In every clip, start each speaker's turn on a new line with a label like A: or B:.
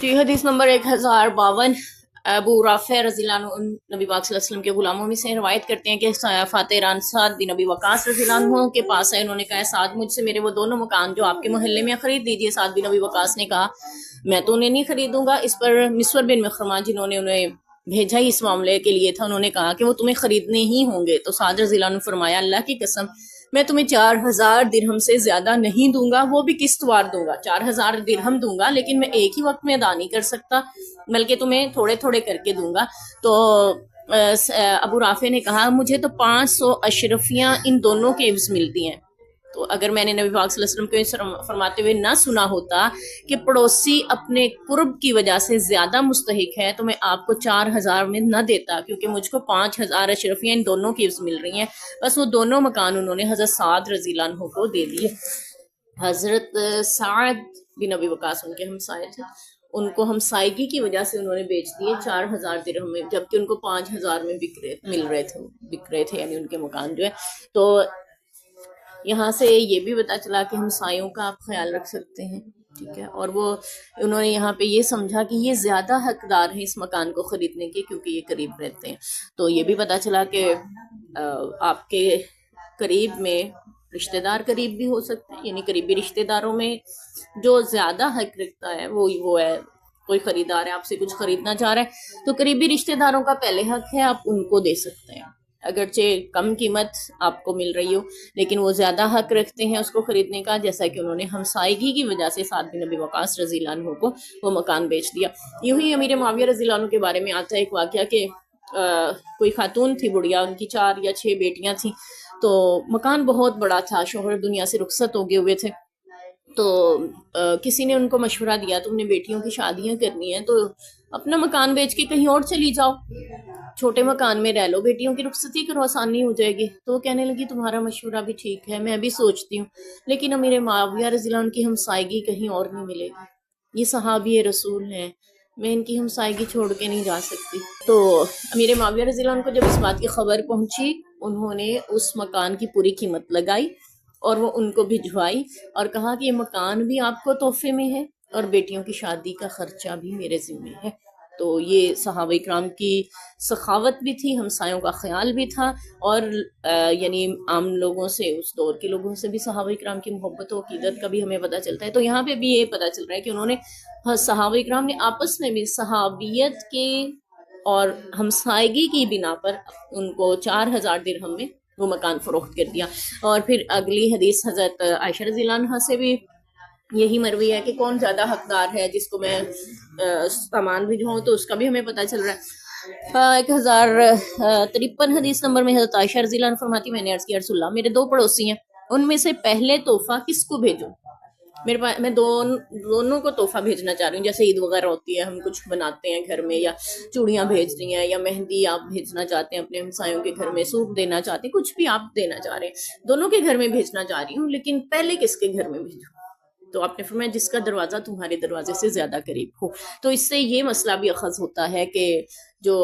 A: जी, हदीस नंबर 1052। अबू राफ़े रज़ियल्लाहु अन्हु नबी पाक सल्लल्लाहु अलैहि वसल्लम के गुलामों में से रवायत करते हैं कि फातेह रान साद बिन नबी वकास रज़ियल्लाहु अन्हु के पास है। उन्होंने कहा, साद मुझसे मेरे वो दोनों मकान जो आपके मोहल्ले में खरीद दीजिए। साद बिन नबी वकास ने कहा, मैं तो उन्हें नहीं खरीदूंगा। इस पर मिस्वर बिन मखरमा जिन्होंने उन्हें भेजा ही इस मामले के लिए था, उन्होंने कहा कि वो तुम्हें खरीदने ही होंगे। तो साद रज़ियल्लाहु अन्हु फरमाया, अल्लाह की कसम, मैं तुम्हें 4000 दिरहम से ज्यादा नहीं दूंगा, वो भी किस्तवार दूंगा। 4000 दिरहम दूंगा, लेकिन मैं एक ही वक्त में अदा नहीं कर सकता, बल्कि तुम्हें थोड़े थोड़े करके दूंगा। तो अबू राफे ने कहा, मुझे तो 500 अशरफियां इन दोनों के इव्ज मिलती हैं। तो अगर मैंने नबी पाक सल्लल्लाहु अलैहि वसल्लम को फरमाते हुए ना सुना होता कि पड़ोसी अपने कुर्ब की वजह से ज्यादा मुस्तहिक है, तो मैं आपको 4000 में न देता, क्योंकि मुझको 5000 अशरफियां इन दोनों की मिल रही हैं। बस वो दोनों मकान उन्होंने हजरत साद रज़ियल्लाहु अन्हु को दे दिए। हजरत साद बिन नबी वकास उनके हमसाए थे, उनको हमसायगी की वजह से उन्होंने बेच दिए 4000 दिरहम में, जबकि उनको 5000 में बिक रहे थे, यानी उनके मकान जो है। तो यहाँ से ये भी पता चला कि हमसायों का आप ख्याल रख सकते हैं, ठीक है। और वो उन्होंने यहाँ पे ये समझा कि ये ज्यादा हकदार है इस मकान को खरीदने के, क्योंकि ये करीब रहते हैं। तो ये भी पता चला कि आपके करीब में रिश्तेदार करीब भी हो सकते हैं, यानी करीबी रिश्तेदारों में जो ज्यादा हक रखता है वो है, कोई खरीदार है आपसे कुछ खरीदना चाह रहा है, तो करीबी रिश्तेदारों का पहले हक है, आप उनको दे सकते हैं। अगरचे कम कीमत आपको मिल रही हो, लेकिन वो ज्यादा हक रखते हैं उसको खरीदने का, जैसा कि उन्होंने हमसायगी की वजह से साद बिन नबी वकास रज़ियल्लाहु अन्हु को वो मकान बेच दिया। यूं ही अमीर मुआविया रज़ियल्लाहु अन्हु के बारे में आता है एक वाकया कि कोई खातून थी बुढ़िया, उनकी 4 या 6 बेटियां थी। तो मकान बहुत बड़ा था, शोहर दुनिया से रुखसत हो गए हुए थे। तो किसी ने उनको मशवरा दिया, तुमने बेटियों की शादियां करनी है तो अपना मकान बेच के कहीं और चली जाओ, छोटे मकान में रह लो, बेटियों की रुखसती करो, आसानी हो जाएगी। तो वो कहने लगी, तुम्हारा मशवरा भी ठीक है, मैं भी सोचती हूँ, लेकिन अमीर मुआविया रज़ियल्लाहु अन्हु की हमसायगी कहीं और नहीं मिलेगी। ये सहाबी रसूल हैं, मैं इनकी हमसायगी छोड़ के नहीं जा सकती। तो अमीर मुआविया रज़ियल्लाहु अन्हु को जब इस बात की खबर पहुंची, उन्होंने उस मकान की पूरी कीमत लगाई और वो उनको भिजवाई और कहा कि ये मकान भी आपको तोहफे में है और बेटियों की शादी का खर्चा भी मेरे जिम्मे है। तो ये सहाबा इकराम की सखावत भी थी, हमसायों का ख्याल भी था, और यानी आम लोगों से, उस दौर के लोगों से भी सहाबा इकराम की मोहब्बत और अकीदत का भी हमें पता चलता है। तो यहाँ पे भी ये पता चल रहा है कि उन्होंने सहाबा इकराम ने आपस में भी सहाबियत के और हमसायगी की बिना पर उनको 4000 दिरहम में वो मकान फरोख्त कर दिया। और फिर अगली हदीस हजरत आयशा रज़ियल्लाहु अन्हा से भी यही मरवी है कि कौन ज्यादा हकदार है, जिसको मैं सामान भिजवाऊं, तो उसका भी हमें पता चल रहा है। 1053 हदीस नंबर में हजरत आयशा रज़ियल्लाहु अन्हा फरमाती, मैंने अर्ज किया, रसूलल्लाह, मेरे 2 पड़ोसी हैं, उनमें से पहले तोहफा किसको भेजूं? मेरे पास, मैं दोनों को तोहफा भेजना चाह रही हूँ। जैसे ईद वगैरह होती है, हम कुछ बनाते हैं घर में, या चूड़ियां भेज रही हैं, या मेहंदी आप भेजना चाहते हैं अपने हमसायों के घर में, सूप देना चाहते हैं, कुछ भी आप देना चाह रहे हैं, दोनों के घर में भेजना चाह रही हूँ, लेकिन पहले किसके घर में भेजूं? तो आपने फरमाया, जिसका दरवाजा तुम्हारे दरवाजे से ज्यादा करीब हो। तो इससे ये मसला भी अखज होता है कि जो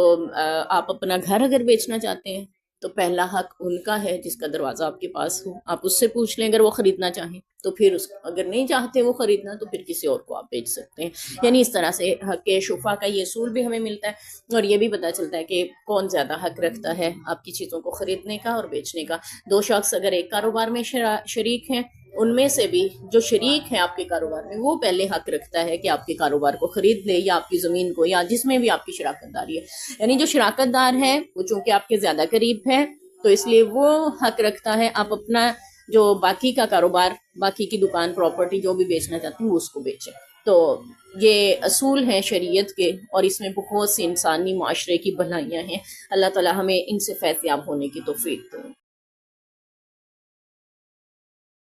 A: आप अपना घर अगर बेचना चाहते हैं, तो पहला हक उनका है जिसका दरवाजा आपके पास हो, आप उससे पूछ लें अगर वो खरीदना चाहें। तो फिर उस अगर नहीं चाहते वो खरीदना, तो फिर किसी और को आप बेच सकते हैं। यानी इस तरह से हक शुफा का ये असूल भी हमें मिलता है, और ये भी पता चलता है कि कौन ज्यादा हक रखता है आपकी चीजों को खरीदने का और बेचने का। 2 शख्स अगर एक कारोबार में शरीक हैं, उनमें से भी जो शरीक है आपके कारोबार में, वो पहले हक रखता है कि आपके कारोबार को खरीद ले, या आपकी जमीन को, या जिसमें भी आपकी शराकतदारी है। यानी जो शराकतदार है वो चूंकि आपके ज्यादा करीब है, तो इसलिए वो हक रखता है आप अपना जो बाकी का कारोबार, बाकी की दुकान, प्रॉपर्टी जो भी बेचना चाहते हैं, वो उसको बेचें। तो ये असूल हैं शरीयत के, और इसमें बहुत सी इंसानी माशरे की भलाइयाँ हैं। अल्लाह ताला हमें इनसे फैज़याब होने की तौफीक दे।